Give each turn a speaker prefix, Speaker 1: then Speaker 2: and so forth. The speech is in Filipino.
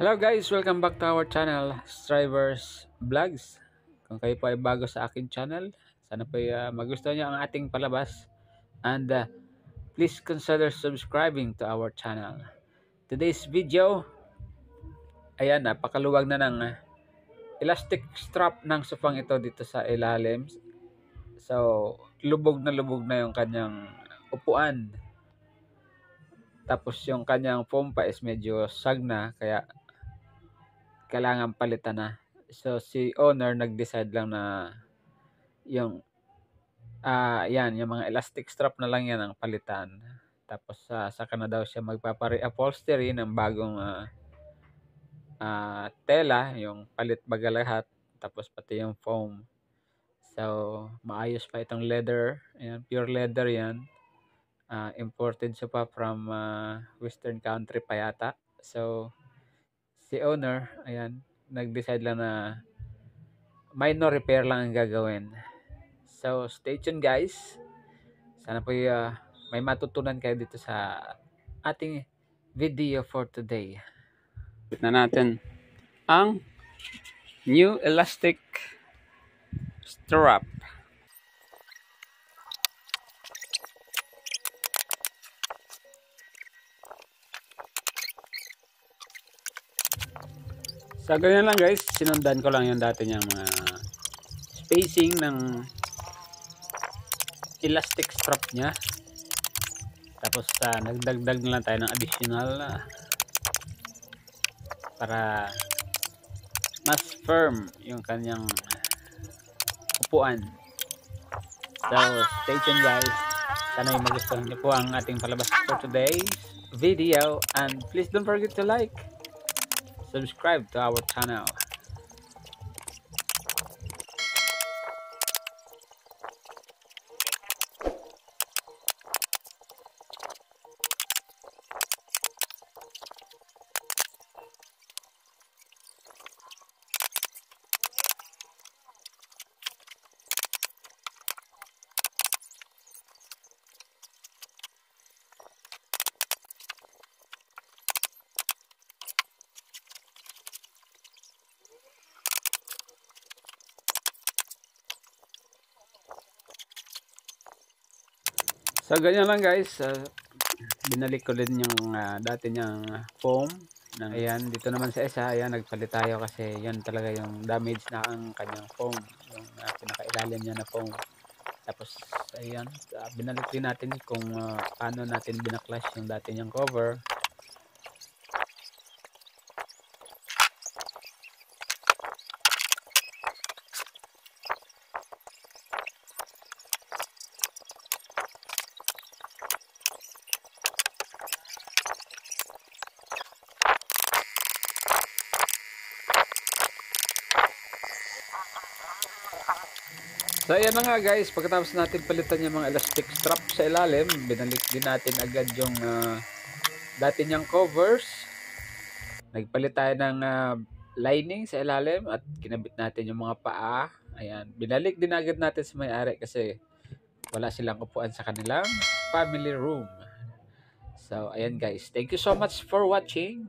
Speaker 1: Hello guys, welcome back to our channel, Strivers Vlogs. Kung kayo po ay bago sa aking channel, sana po magustuhan niyo ang ating palabas. And please consider subscribing to our channel. Today's video, ayan, napakaluwag na ng elastic strap ng sufang ito dito sa ilalim. So, lubog na yung kanyang upuan. Tapos yung kanyang foam pa is medyo sag na, kaya kailangan palitan na. So si owner nag-decide lang na yung yan, yung mga elastic strap na lang yan ang palitan. Tapos saka na daw siya magpapa-reupholstery ng bagong tela, yung palit baga lahat, tapos pati yung foam. So maayos pa itong leather, ayan, pure leather yan. Imported siya pa from western country pa yata. So si owner, ayan, nag-decide lang na minor repair lang ang gagawin. So, stay tuned guys. Sana po may matutunan kayo dito sa ating video for today. Bit na natin ang new elastic strap. So, ganyan lang guys. Sinundan ko lang yung dati niyang mga spacing ng elastic strap niya. Tapos nagdagdag na lang tayo ng additional para mas firm yung kanyang upuan. So stay tuned guys. Sana yung magustuhan niyo po ang ating palabas for today's video, and please don't forget to like, subscribe to our channel. So ganyan lang guys, binalik ko din yung dati niyang foam. Ayan, dito naman sa isa, ayan, nagpalit tayo kasi yan talaga yung damage na ang kanyang foam, yung pinakailalim niya na foam. Tapos ayan, binalik din natin kung paano natin binaklas yung dati niyang cover. So ayan na nga guys, pagkatapos natin palitan yung mga elastic strap sa ilalim, binalik din natin agad yung dati niyang covers. Nagpalit tayo ng lining sa ilalim at kinabit natin yung mga paa. Ayan, binalik din agad natin sa may-ari kasi wala silang upuan sa kanilang family room. So ayan guys, thank you so much for watching.